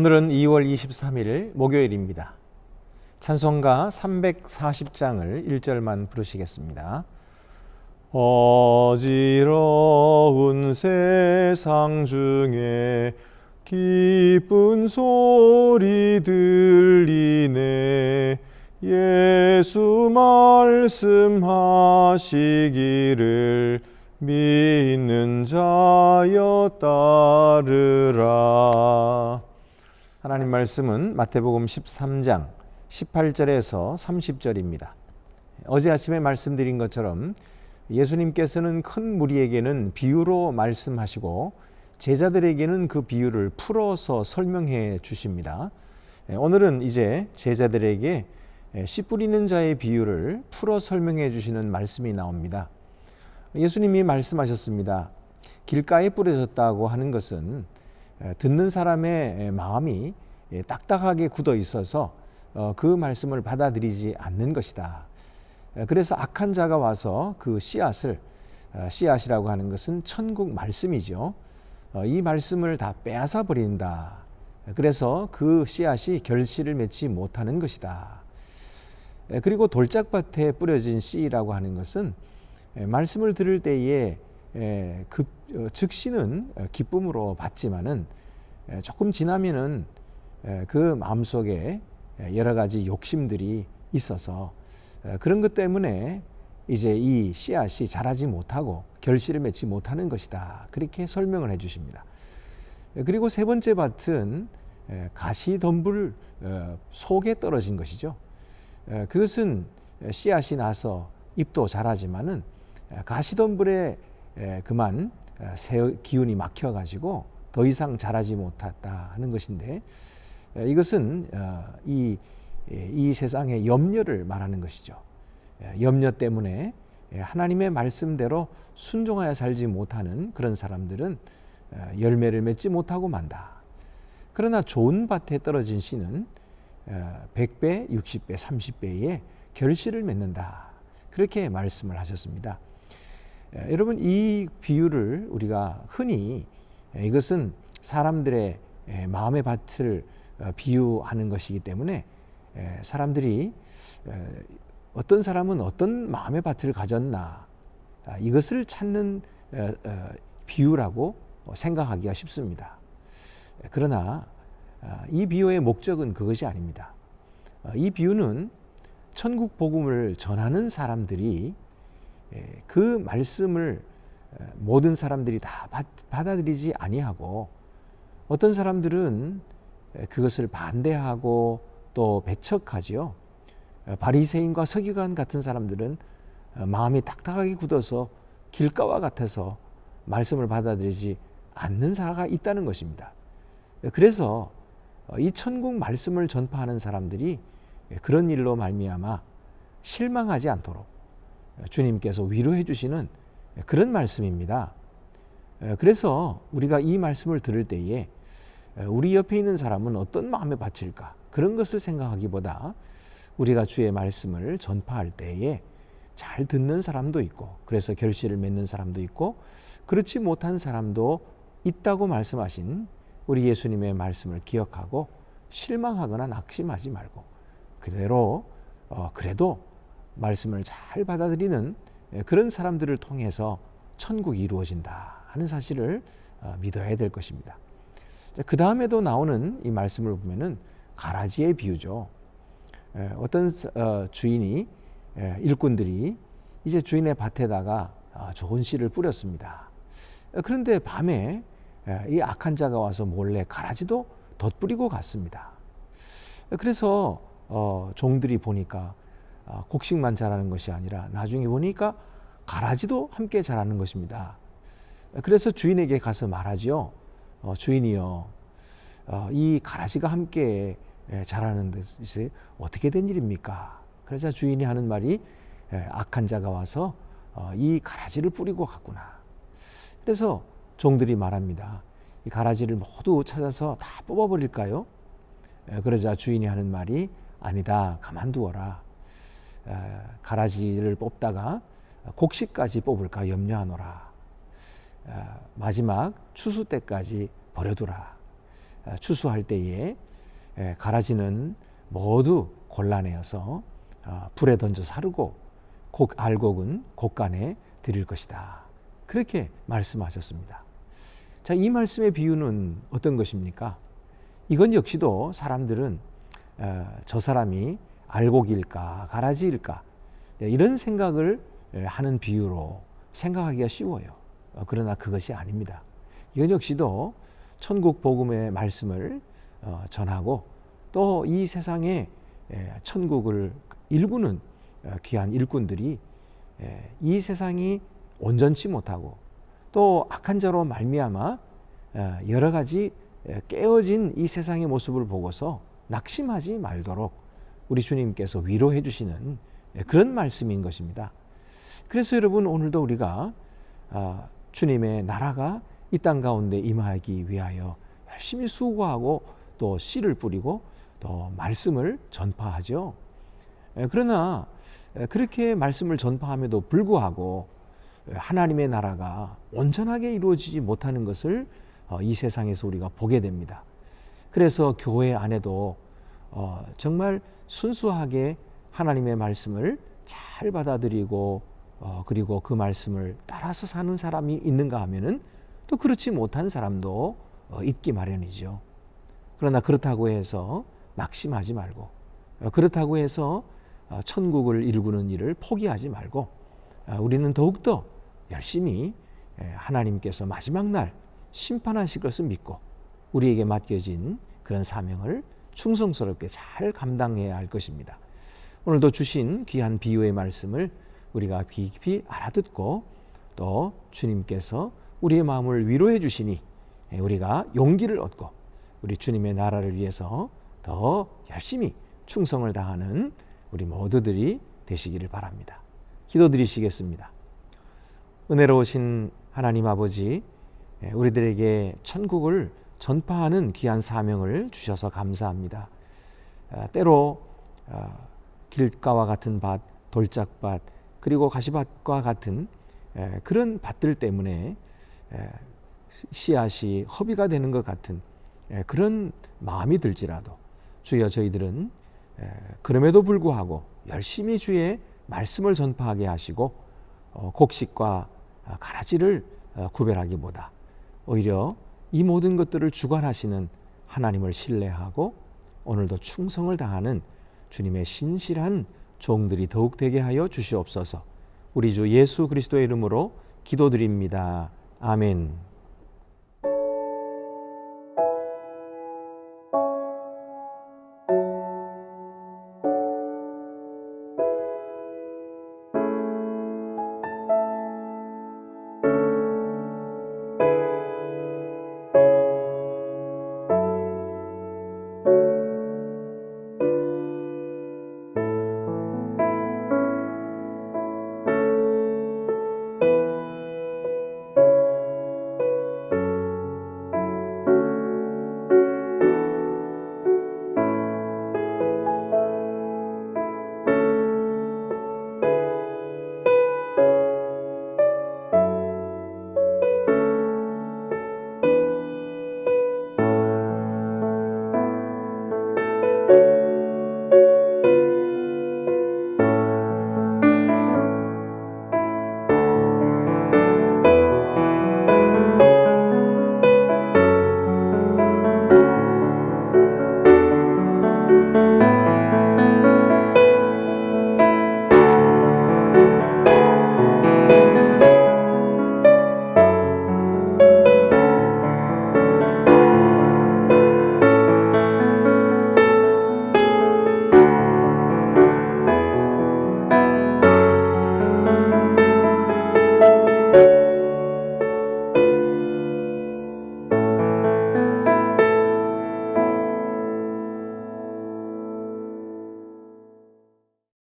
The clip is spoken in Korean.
오늘은 2월 23일 목요일입니다. 찬송가 340장을 1절만 부르시겠습니다. 어지러운 세상 중에 기쁜 소리 들리네. 예수 말씀하시기를 믿는 자여 따르라. 하나님 말씀은 마태복음 13장 18절에서 30절입니다. 어제 아침에 말씀드린 것처럼 예수님께서는 큰 무리에게는 비유로 말씀하시고 제자들에게는 그 비유를 풀어서 설명해 주십니다. 오늘은 이제 제자들에게 씨 뿌리는 자의 비유를 풀어 설명해 주시는 말씀이 나옵니다. 예수님이 말씀하셨습니다. 길가에 뿌려졌다고 하는 것은 듣는 사람의 마음이 딱딱하게 굳어 있어서 그 말씀을 받아들이지 않는 것이다. 그래서 악한 자가 와서 그 씨앗이라고 하는 것은 천국 말씀이죠. 이 말씀을 다 빼앗아 버린다. 그래서 그 씨앗이 결실을 맺지 못하는 것이다. 그리고 돌짝밭에 뿌려진 씨라고 하는 것은 말씀을 들을 때에 즉시는 기쁨으로 받지만은 조금 지나면은 그 마음속에 여러 가지 욕심들이 있어서 그런 것 때문에 이제 이 씨앗이 자라지 못하고 결실을 맺지 못하는 것이다. 그렇게 설명을 해 주십니다. 그리고 세 번째 밭은 가시덤불 속에 떨어진 것이죠. 그것은 씨앗이 나서 잎도 자라지만은 가시덤불에 그만 기운이 막혀가지고 더 이상 자라지 못했다 하는 것인데, 이것은 이 세상의 염려를 말하는 것이죠. 염려 때문에 하나님의 말씀대로 순종하여 살지 못하는 그런 사람들은 열매를 맺지 못하고 만다. 그러나 좋은 밭에 떨어진 씨는 100배, 60배, 30배의 결실을 맺는다. 그렇게 말씀을 하셨습니다. 여러분, 이 비유를 우리가 흔히 이것은 사람들의 마음의 밭을 비유하는 것이기 때문에 사람들이 어떤 사람은 어떤 마음의 밭을 가졌나 이것을 찾는 비유라고 생각하기가 쉽습니다. 그러나 이 비유의 목적은 그것이 아닙니다. 이 비유는 천국 복음을 전하는 사람들이 그 말씀을 모든 사람들이 다 받아들이지 아니하고 어떤 사람들은 그것을 반대하고 또 배척하지요. 바리새인과 서기관 같은 사람들은 마음이 딱딱하게 굳어서 길가와 같아서 말씀을 받아들이지 않는 사가 있다는 것입니다. 그래서 이 천국 말씀을 전파하는 사람들이 그런 일로 말미암아 실망하지 않도록 주님께서 위로해 주시는 그런 말씀입니다. 그래서 우리가 이 말씀을 들을 때에 우리 옆에 있는 사람은 어떤 마음의 밭일까? 그런 것을 생각하기보다 우리가 주의 말씀을 전파할 때에 잘 듣는 사람도 있고, 그래서 결실을 맺는 사람도 있고, 그렇지 못한 사람도 있다고 말씀하신 우리 예수님의 말씀을 기억하고 실망하거나 낙심하지 말고 그대로 그래도 말씀을 잘 받아들이는 그런 사람들을 통해서 천국이 이루어진다 하는 사실을 믿어야 될 것입니다. 그 다음에도 나오는 이 말씀을 보면은 가라지의 비유죠. 어떤 주인이 일꾼들이 이제 주인의 밭에다가 좋은 씨를 뿌렸습니다. 그런데 밤에 이 악한 자가 와서 몰래 가라지도 덧뿌리고 갔습니다. 그래서 종들이 보니까 곡식만 자라는 것이 아니라 나중에 보니까 가라지도 함께 자라는 것입니다. 그래서 주인에게 가서 말하지요. 주인이요, 이 가라지가 함께 자라는 것이 어떻게 된 일입니까? 그러자 주인이 하는 말이 악한 자가 와서 이 가라지를 뿌리고 갔구나. 그래서 종들이 말합니다. 이 가라지를 모두 찾아서 다 뽑아버릴까요? 그러자 주인이 하는 말이 아니다, 가만두어라. 가라지를 뽑다가 곡식까지 뽑을까 염려하노라. 마지막 추수 때까지 버려두라. 추수할 때에 가라지는 모두 곤란해서 불에 던져 사르고 알곡은 곡간에 드릴 것이다. 그렇게 말씀하셨습니다. 자, 이 말씀의 비유는 어떤 것입니까? 이건 역시도 사람들은 저 사람이 알곡일까 가라지일까 이런 생각을 하는 비유로 생각하기가 쉬워요. 그러나 그것이 아닙니다. 이건 역시도 천국 복음의 말씀을 전하고 또 이 세상에 천국을 일구는 귀한 일꾼들이 이 세상이 온전치 못하고 또 악한 자로 말미암아 여러 가지 깨어진 이 세상의 모습을 보고서 낙심하지 말도록 우리 주님께서 위로해 주시는 그런 말씀인 것입니다. 그래서 여러분, 오늘도 우리가 주님의 나라가 이 땅 가운데 임하기 위하여 열심히 수고하고 또 씨를 뿌리고 또 말씀을 전파하죠. 그러나 그렇게 말씀을 전파함에도 불구하고 하나님의 나라가 온전하게 이루어지지 못하는 것을 이 세상에서 우리가 보게 됩니다. 그래서 교회 안에도 정말 순수하게 하나님의 말씀을 잘 받아들이고 그리고 그 말씀을 따라서 사는 사람이 있는가 하면은 또 그렇지 못한 사람도 있기 마련이죠. 그러나 그렇다고 해서 낙심하지 말고 그렇다고 해서 천국을 일구는 일을 포기하지 말고 우리는 더욱더 열심히 하나님께서 마지막 날 심판하실 것을 믿고 우리에게 맡겨진 그런 사명을 충성스럽게 잘 감당해야 할 것입니다. 오늘도 주신 귀한 비유의 말씀을 우리가 깊이 알아듣고 또 주님께서 우리의 마음을 위로해 주시니 우리가 용기를 얻고 우리 주님의 나라를 위해서 더 열심히 충성을 다하는 우리 모두들이 되시기를 바랍니다. 기도드리시겠습니다. 은혜로우신 하나님 아버지, 우리들에게 천국을 전파하는 귀한 사명을 주셔서 감사합니다. 때로 길가와 같은 밭, 돌짝밭, 그리고 가시밭과 같은 그런 밭들 때문에 씨앗이 허비가 되는 것 같은 그런 마음이 들지라도 주여, 저희들은 그럼에도 불구하고 열심히 주의 말씀을 전파하게 하시고 곡식과 가라지를 구별하기보다 오히려 이 모든 것들을 주관하시는 하나님을 신뢰하고 오늘도 충성을 다하는 주님의 신실한 종들이 더욱 되게 하여 주시옵소서. 우리 주 예수 그리스도의 이름으로 기도드립니다. 아멘.